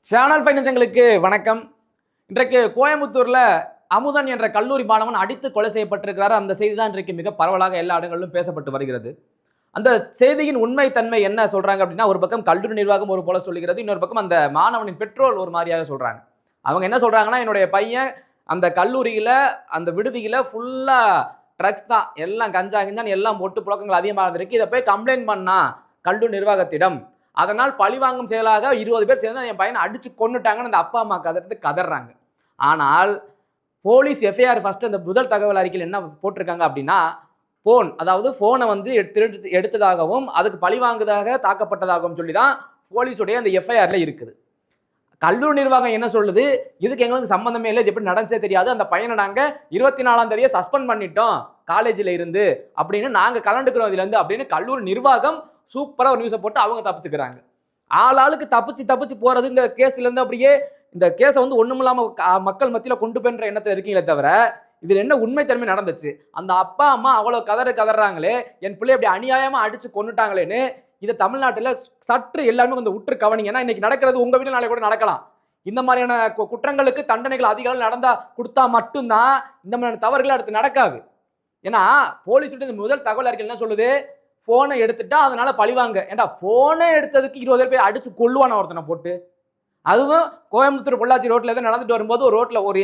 Channel ஃபைனான்ஸங்களுக்கு வணக்கம். இன்றைக்கு கோயம்புத்தூர்ல அமுதன் என்ற கல்லூரி மாணவன் அடித்து கொலை செய்யப்பட்டிருக்கிறார். அந்த செய்தி தான் இன்றைக்கு மிக பரவலாக எல்லா இடங்களிலும் பேசப்பட்டு வருகிறது. அந்த செய்தியின் உண்மை தன்மை என்ன சொல்றாங்க அப்படின்னா, ஒரு பக்கம் கல்லூரி நிர்வாகம் ஒரு போல சொல்லுகிறது, இன்னொரு பக்கம் அந்த மாணவனின் பெற்றோர் ஒரு மாதிரியாக சொல்றாங்க. அவங்க என்ன சொல்றாங்கன்னா, என்னுடைய பையன் அந்த கல்லூரியில அந்த விடுதியில ஃபுல்லா ட்ரக்ஸ் தான், எல்லாம் கஞ்சா கிஞ்சான்னு எல்லாம் போட்டு புழக்கங்கள் அதிகமாக இருக்கு. இதை போய் கம்ப்ளைண்ட் பண்ணா கல்லூரி நிர்வாகத்திடம், அதனால் பழிவாங்கும் செயலாக 20 பேர் சேர்ந்து என் பையனை அடிச்சு கொன்னுட்டாங்கன்னு அந்த அப்பா அம்மா கதறாங்க. ஆனால் போலீஸ் எஃப்ஐஆர் ஃபர்ஸ்ட் அந்த முதல் தகவல் அறிக்கையில் என்ன போட்டிருக்காங்க அப்படின்னா, அதாவது போனை வந்து எடுத்ததாகவும் அதுக்கு பழிவாங்குதாக தாக்கப்பட்டதாகவும் சொல்லி தான் போலீஸுடைய அந்த எஃப்ஐஆர்ல இருக்குது. கல்லூரி நிர்வாகம் என்ன சொல்லுது, இதுக்கு எங்களுக்கு சம்பந்தமே இல்லை, இது எப்படி நடந்துச்சே தெரியாது, அந்த பையனை நாங்க 24ஆம் தேதியை சஸ்பெண்ட் பண்ணிட்டோம் காலேஜில் இருந்து அப்படின்னு நாங்க கலந்துக்கிறோம் இதுல இருந்து அப்படின்னு கல்லூரி நிர்வாகம் சூப்பரா ஒரு நியூஸை போட்டு அவங்க தப்பிச்சுக்கிறாங்க. ஆளாளுக்கு தப்பிச்சு போறது இந்த கேஸ்ல இருந்து அப்படியே இந்த கேஸை வந்து ஒண்ணுமில்லாம மக்கள் மத்தியில கொண்டு போன்ற எண்ணத்தில் இருக்கீங்களே தவிர இதுல என்ன உண்மைத்தன்மை நடந்துச்சு, அந்த அப்பா அம்மா அவ்வளவு கதறாங்களே, என் பிள்ளை அப்படி அநியாயமா அடிச்சு கொன்னுட்டாங்களேன்னு இதை தமிழ்நாட்டில் சற்று எல்லாருமே கொஞ்சம் உற்று கவனிங்க. ஏன்னா இன்னைக்கு நடக்கிறது உங்க வீட்டில் நாளை கூட நடக்கலாம். இந்த மாதிரியான குற்றங்களுக்கு தண்டனைகள் அதிகாரம் நடந்தா கொடுத்தா மட்டும்தான் இந்த மாதிரியான தவறுகள் அடுத்து நடக்காது. ஏன்னா போலீஸ் முதல் தகவல் அறிக்கை என்ன சொல்லுது, போனை எடுத்துட்டா அதனால பழிவாங்க. ஏன்டா போனை எடுத்ததுக்கு 20 பேர் அடிச்சு கொள்ளுவான ஒருத்தனை போட்டு, அதுவும் கோயம்புத்தூர் பொள்ளாச்சி ரோட்ல ஏதோ நடந்துட்டு வரும்போது ஒரு ரோட்ல ஒரு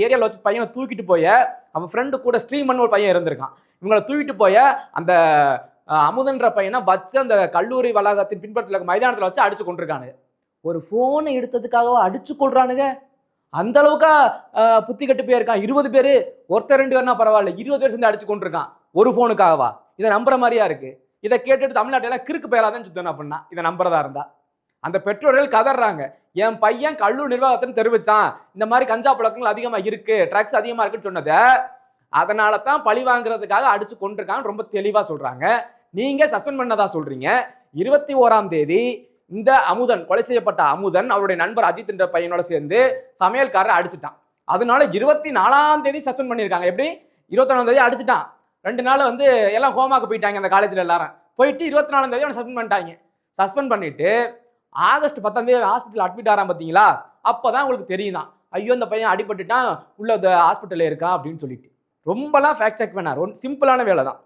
ஏரியாவில் வச்சு பையனை தூக்கிட்டு போய் அவன் ஃப்ரெண்டு கூட ஸ்ட்ரீமன் ஒரு பையன் இருந்திருக்கான், இவங்களை தூக்கிட்டு போய் அந்த அமுதன்ற பையனை வச்சு அந்த கல்லூரி வளாகத்தின் பின்பற்றத்தில் மைதானத்தில் வச்சு அடிச்சு கொண்டிருக்கானுங்க. ஒரு போனை எடுத்ததுக்காக அடிச்சு கொள்றானுங்க. அந்த அளவுக்கா புத்தி கட்டு போயிருக்கான். 20 பேர், ஒருத்தர் 2 பேர்னா பரவாயில்ல, 20 பேர் சேர்ந்து அடிச்சு கொண்டிருக்கான் ஒரு போனுக்காகவா? இதை நம்புற மாதிரியா இருக்கு. இதை கேட்டுட்டு தமிழ்நாட்டில் கிறுக்கு பெயராதான் சுத்தணும் அப்படின்னா இதை நம்புறதா இருந்தா அந்த பெற்றோர்கள் கதறாங்க. என் பையன் கல்லூரி நிர்வாகத்தின் தெரிவிச்சான், இந்த மாதிரி கஞ்சா பழக்கங்கள் அதிகமா இருக்கு, ட்ரக்ஸ் அதிகமா இருக்குன்னு சொன்னதை, அதனால தான் பழி வாங்குறதுக்காக அடிச்சு கொண்டிருக்காங்க ரொம்ப தெளிவா சொல்றாங்க. நீங்க சஸ்பெண்ட் பண்ணதா சொல்றீங்க. 21ஆம் தேதி இந்த அமுதன், கொலை செய்யப்பட்ட அமுதன் அவருடைய நண்பர் அஜித் என்ற பையனோட சேர்ந்து சமையல்காரரை அடிச்சுட்டான். அதனால 24ஆம் தேதி சஸ்பெண்ட் பண்ணிருக்காங்க. எப்படி 21ஆம் தேதி அடிச்சுட்டான், 2 நாள் வந்து எல்லாம் ஹோமாக்கு போயிட்டாங்க அந்த காலேஜ்ல எல்லாரும் போயிட்டு 24ஆம் தேதி அவனை சஸ்பெண்ட் பண்ணிட்டாங்க. சஸ்பெண்ட் பண்ணிட்டு ஆகஸ்ட் 10ஆம் தேதி ஹாஸ்பிட்டல் அட்மிட் ஆறான் பாத்தீங்களா, அப்பதான் உங்களுக்கு தெரியும் தான், ஐயோ இந்த பையன் அடிபட்டுட்டான் உள்ள ஹாஸ்பிட்டல்ல இருக்கான் அப்படின்னு சொல்லிட்டு. ரொம்பலாம் ஃபேக்ட் செக் பண்ணார், சிம்பிளான வேலை தான்.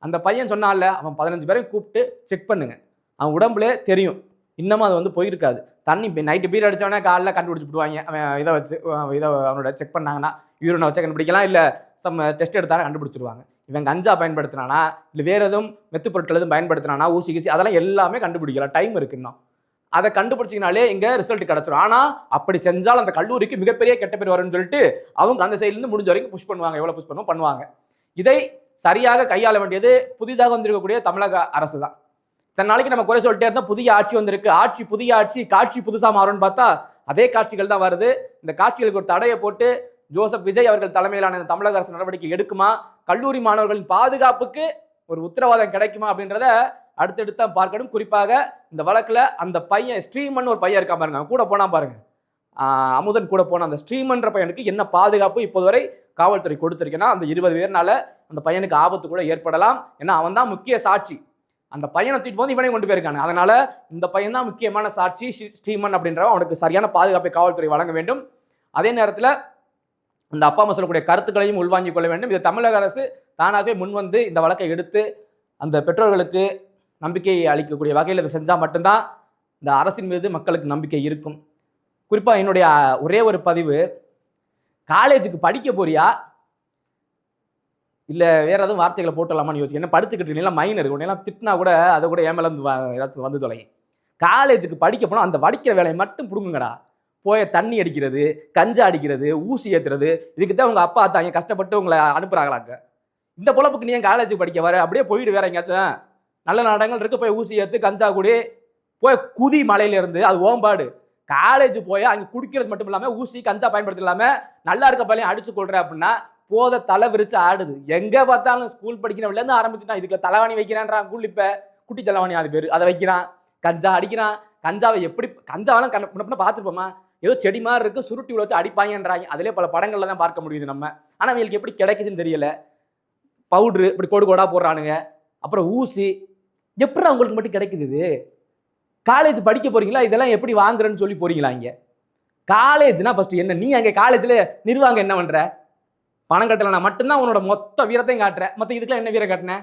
அந்த பையன் சொன்னால அவன் 15 பேரையும் கூப்பிட்டு செக் பண்ணுங்க, அவன் உடம்புல தெரியும் இன்னமும் அது வந்து போயிருக்காது. தண்ணி நைட்டு பீர் அடிச்சவனே காலைல கண்டுபிடிச்சிடுவாங்க. அவன் இதை வச்சு அவனோட செக் பண்ணாங்கன்னா யூரினை வச்சு கண்டுபிடிக்கலாம், இல்லை டெஸ்ட் எடுத்தாலும் கண்டுபிடிச்சிருவாங்க. இவன் கஞ்சா பயன்படுத்தினானா இல்லை வேற எதுவும் மெத்து பொருட்கள் எதுவும் பயன்படுத்தினானா, ஊசி கீசி அதெல்லாம் எல்லாமே கண்டுபிடிக்கலாம், டைம் இருக்கு இன்னும். அதை கண்டுபிடிச்சிங்கனாலே இங்க ரிசல்ட் கிடைச்சிடும். ஆனா அப்படி செஞ்சால் அந்த கல்லூரிக்கு மிகப்பெரிய கெட்ட பேர் வரும்னு சொல்லிட்டு அவங்க அந்த சைட்லேருந்து முடிஞ்ச வரைக்கும் புஷ் பண்ணுவாங்க, எவ்வளவு புஷ் பண்ணுவாங்க. இதை சரியாக கையாள வேண்டியது புதிதாக வந்திருக்கக்கூடிய தமிழக அரசு தான். இத்தனை நாளைக்கு நம்ம குறை சொல்லிட்டே இருந்தா புதிய ஆட்சி வந்திருக்கு, புதிய ஆட்சி, காட்சி புதுசா மாறும்னு பார்த்தா அதே காட்சிகள் தான் வருது. இந்த காட்சிகளுக்கு ஒரு தடையை போட்டு ஜோசப் விஜய் அவர்கள் தலைமையிலான இந்த தமிழக அரசு நடவடிக்கை எடுக்குமா, கல்லூரி மாணவர்களின் பாதுகாப்புக்கு ஒரு உத்தரவாதம் கிடைக்குமா அப்படின்றத அடுத்தடுத்து பார்க்கணும். குறிப்பாக இந்த வழக்குல அந்த பையன் ஸ்ரீமன் ஒரு பையன் இருக்கா பாருங்க, கூட போனா பாருங்க, அமுதன் கூட போன அந்த ஸ்ரீமன்ற பையனுக்கு என்ன பாதுகாப்பு இப்போது வரை காவல்துறை கொடுத்திருக்கேன்னா, அந்த 20 பேர்னால அந்த பையனுக்கு ஆபத்து கூட ஏற்படலாம். ஏன்னா அவன் தான் முக்கிய சாட்சி. அந்த பையனை தூக்கிட்டு போது இவனை கொண்டு போயிருக்காங்க. அதனால இந்த பையன் தான் முக்கியமான சாட்சி ஸ்ரீமன் அப்படின்றவன், அவனுக்கு சரியான பாதுகாப்பை காவல்துறை வழங்க வேண்டும். அதே நேரத்தில் இந்த அப்பா அம்மா சொல்லக்கூடிய கருத்துக்களையும் உள்வாங்கிக் கொள்ள வேண்டும். இதை தமிழக அரசு தானாகவே முன்வந்து இந்த வழக்கை எடுத்து அந்த பெற்றோர்களுக்கு நம்பிக்கை அளிக்கக்கூடிய வகையில் இதை செஞ்சால் மட்டும்தான் இந்த அரசின் மீது மக்களுக்கு நம்பிக்கை இருக்கும். குறிப்பாக என்னுடைய ஒரே ஒரு பதிவு, காலேஜுக்கு படிக்க போறியா இல்லை வேற எதுவும் வார்த்தைகளை போட்டலாமான்னு யோசிச்சு. என்ன படிச்சுக்கிட்டு இருக்கீங்களா, மைனர் உடனேலாம் திட்டினா கூட அதை கூட ஏன் மேலே ஏதாச்சும் வந்து தொலைங்க. காலேஜுக்கு படிக்க போனால் அந்த படிக்கிற வேலையை மட்டும் பிடுங்குங்கடா. போய் தண்ணி அடிக்கிறது, கஞ்சா அடிக்கிறது, ஊசி ஏற்றுறது, இதுக்கிட்ட உங்கள் அப்பா தாங்க கஷ்டப்பட்டு உங்களை அனுப்புகிறாங்களாங்க. இந்த பொழப்புக்கு நீ ஏன் காலேஜுக்கு படிக்க வர, அப்படியே போயிட்டு வேற எங்கேயாச்சும் நல்ல நாடகங்கள் இருக்கு, போய் ஊசி ஏற்று கஞ்சா கூடி போய் குதி மலையிலேருந்து, அது ஓம்பாடு. காலேஜ் போய் அங்கே குடிக்கிறது மட்டும் இல்லாமல் ஊசி கஞ்சா பயன்படுத்த இல்லாமல் நல்லா இருக்க பையன் அடிச்சு கொள்ற அப்படின்னா போத தலை விரிச்சு ஆடுது. எங்கே பார்த்தாலும் ஸ்கூல் படிக்கிறவன்லேருந்து ஆரம்பிச்சுட்டான். இதுக்கு தலைவாணி வைக்கிறான்றான், இப்போ குட்டி தலைவாணி அது பேர், அதை வைக்கிறான், கஞ்சா அடிக்கிறான். கஞ்சாவை எப்படி கஞ்சாவெல்லாம் பார்த்துருப்போமா, ஏதோ செடி மாதிரி இருக்கு, சுருட்டி வச்சு அடிப்பாங்கன்றாங்க. அதிலே பல படங்கள்ல தான் பார்க்க முடியுது நம்ம. ஆனால் அவங்களுக்கு எப்படி கிடைக்குதுன்னு தெரியல. பவுட்ரு இப்படி கோடு கோடா போடுறானுங்க, அப்புறம் ஊசி எப்படி அவங்களுக்கு மட்டும் கிடைக்குது? இது காலேஜ் படிக்க போறீங்களா, இதெல்லாம் எப்படி வாங்குறேன்னு சொல்லி போறீங்களா? இங்க காலேஜ்னா ஃபர்ஸ்ட் என்ன? நீ அங்க காலேஜ்ல நிர்வாகம் என்ன பண்ற? பணம் கட்டலனா மட்டும்தான் உன்னோட மொத்த வீரத்தையும் காட்டுற. மத்த இதுக்கெல்லாம் என்ன வீரம் காட்டின?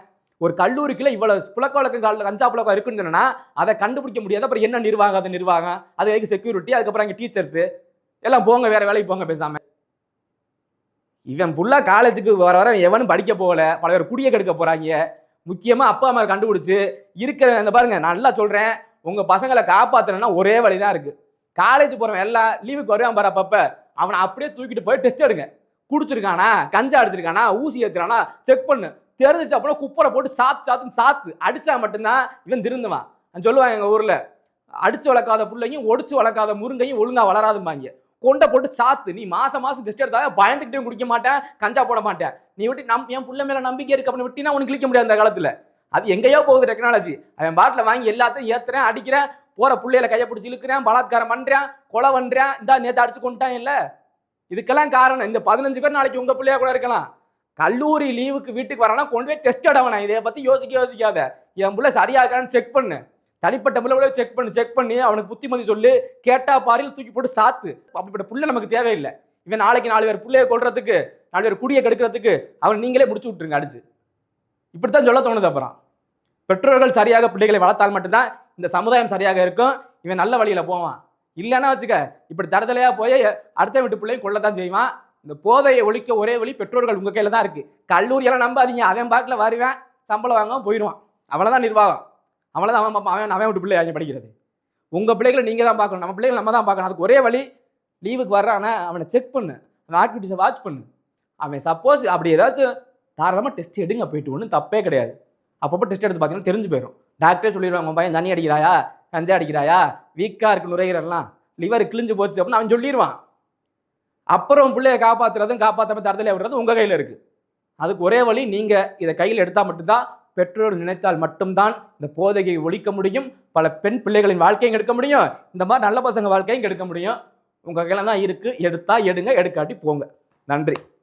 ஒரு கல்லூரிக்குள்ள இவ்வளவு புழக்க வழக்கம் கஞ்சா புழக்கம் இருக்குன்னு சொன்னா அதை கண்டுபிடிக்க முடியாது. அப்புறம் என்ன நிர்வாகம்? அது நிர்வாகம், அது எதுக்கு செக்யூரிட்டி, அதுக்கப்புறம் அங்க டீச்சர்ஸ் எல்லாம் போங்க, வேற வேலைக்கு போங்க பேசாம. இவன் புல்லா காலேஜுக்கு வர வர எவனும் படிக்க போகல, பல பேர் குடிய கெடுக்க போறாங்க. முக்கியமா அப்பா அம்மா கண்டுபிடிச்சு இருக்கிற இந்த பாருங்க, நல்லா சொல்றேன், உங்க பசங்களை காப்பாத்தணும்னா ஒரே வழிதான் இருக்கு. காலேஜ் போறவன் எல்லாம் லீவுக்கு வருவான் பாரு, அப்பப்ப அவனை அப்படியே தூக்கிட்டு போய் டெஸ்ட் எடுங்க. குடிச்சிருக்கானா, கஞ்சா அடிச்சிருக்கானா, ஊசி ஏத்துறானா செக் பண்ணு. தெரிஞ்சிச்சு அப்புறம் குப்பரை போட்டு சாத்து அடிச்சா மட்டும்தான் இவன் திருந்துவான். சொல்லுவாங்க எங்க ஊர்ல, அடிச்சு வளர்க்காத பிள்ளையும் ஒடிச்சு வளர்க்காத முருங்கையும் ஒழுங்கா வளராதும்பாங்க. கொண்ட போட்டு சாத்து. நீ மாசம் டெஸ்ட் எடுத்தா பயந்துகிட்டே குடிக்க மாட்டேன், கஞ்சா போட மாட்டேன். நீ விட்டு என் புள்ள மேல நம்பிக்கை இருக்கு அப்படின்னு விட்டினா உனக்கு கிளிக்க முடியாது அந்த காலத்துல. அது எங்கேயோ போகுது டெக்னாலஜி. அவன் பாட்டில வாங்கி எல்லாத்தையும் ஏத்துறேன், அடிக்கிறேன், போற புள்ளையில கையை பிடிச்சி இழுக்கிறேன், பலாத்காரம் பண்றேன், கொலை பண்றேன், இந்த நேத்து அடிச்சு கொண்டுட்டான் இல்ல. இதுக்கெல்லாம் காரணம் இந்த 15 பேர் நாளைக்கு உங்க பிள்ளையா கூட இருக்கலாம். கல்லூரி லீவுக்கு வீட்டுக்கு வரானா கொண்டு போய் டெஸ்ட் எடுவனா. இதை பத்தி யோசிக்காத. என் புள்ள சரியா இருக்கான்னு செக் பண்ணு. தனிப்பட்ட முறையில் செக் பண்ணி அவனுக்கு புத்திமதி சொல்லு. கேட்டா பாரில் தூக்கி போட்டு சாத்து. அப்படிப்பட்ட புள்ள நமக்கு தேவையில்லை. இவன் நாளைக்கு 4 பேர் புள்ளைய கொல்றதுக்கு, 4 பேர் குடியை கெடுக்கிறதுக்கு அவன் நீங்களே முடிச்சு விட்டுருங்க அடிச்சு. இப்படித்தான் சொல்ல தோணுது. அப்புறம் பெற்றோர்கள் சரியாக பிள்ளைகளை வளர்த்தால் மட்டும்தான் இந்த சமுதாயம் சரியாக இருக்கும். இவன் நல்ல வழியில போவான். இல்லைன்னா வச்சுக்க, இப்படி தடதலையா போய் அடுத்த வீட்டு பிள்ளையும் கொள்ளத்தான் செய்வான். இந்த போதையை ஒழிக்க ஒரே வழி பெற்றோர்கள் உங்க கையில தான் இருக்கு. கல்லூரியெல்லாம் நம்பாதீங்க. அவன் பாட்டில் வருவேன், சம்பளம் வாங்க போயிடுவான். அவ்வளவுதான் நிர்வாகம். அவ்வளவுதான் அவன் விட்டு பிள்ளை படிக்கிறது. உங்க பிள்ளைகளை நீங்க தான் பார்க்கணும். நம்ம பிள்ளைகளை நம்ம தான் பார்க்கணும். அதுக்கு ஒரே வழி, லீவுக்கு வர்றானா அவனை செக் பண்ணு, அவன் ஆக்டிவிட்டிஸை வாட்ச் பண்ணு. அவன் சப்போஸ் அப்படி ஏதாச்சும் தாராளமாக டெஸ்ட் எடுங்க, போயிட்டு ஒன்றும் தப்பே கிடையாது. அப்பப்போ டெஸ்ட் எடுத்து பார்த்தீங்கன்னா தெரிஞ்சு போயிடும். டாக்டரே சொல்லிடுவாங்க, உன் பையன் தண்ணி அடிக்கிறாயா, கஞ்சா அடிக்கிறாயா, வீக்காக இருக்கு நுரையீரல்லாம், லிவர் கிழிஞ்சு போச்சு அப்படின்னு அவன் சொல்லிடுவான். அப்புறம் பிள்ளையை காப்பாற்றுறதும் காப்பாற்றாம தரத்துல விடுறது உங்க கையில் இருக்கு. அதுக்கு ஒரே வழி, நீங்க இதை கையில் எடுத்தால் மட்டும்தான், பெற்றோர் நினைத்தால் மட்டும்தான் இந்த போதையை ஒழிக்க முடியும். பல பெண் பிள்ளைகளின் வாழ்க்கையும் எடுக்க முடியும். இந்த மாதிரி நல்ல பசங்க வாழ்க்கையும் எடுக்க முடியும். உங்க கையில தான் இருக்கு. எடுத்தா எடுங்க, எடுக்காட்டி போங்க. நன்றி.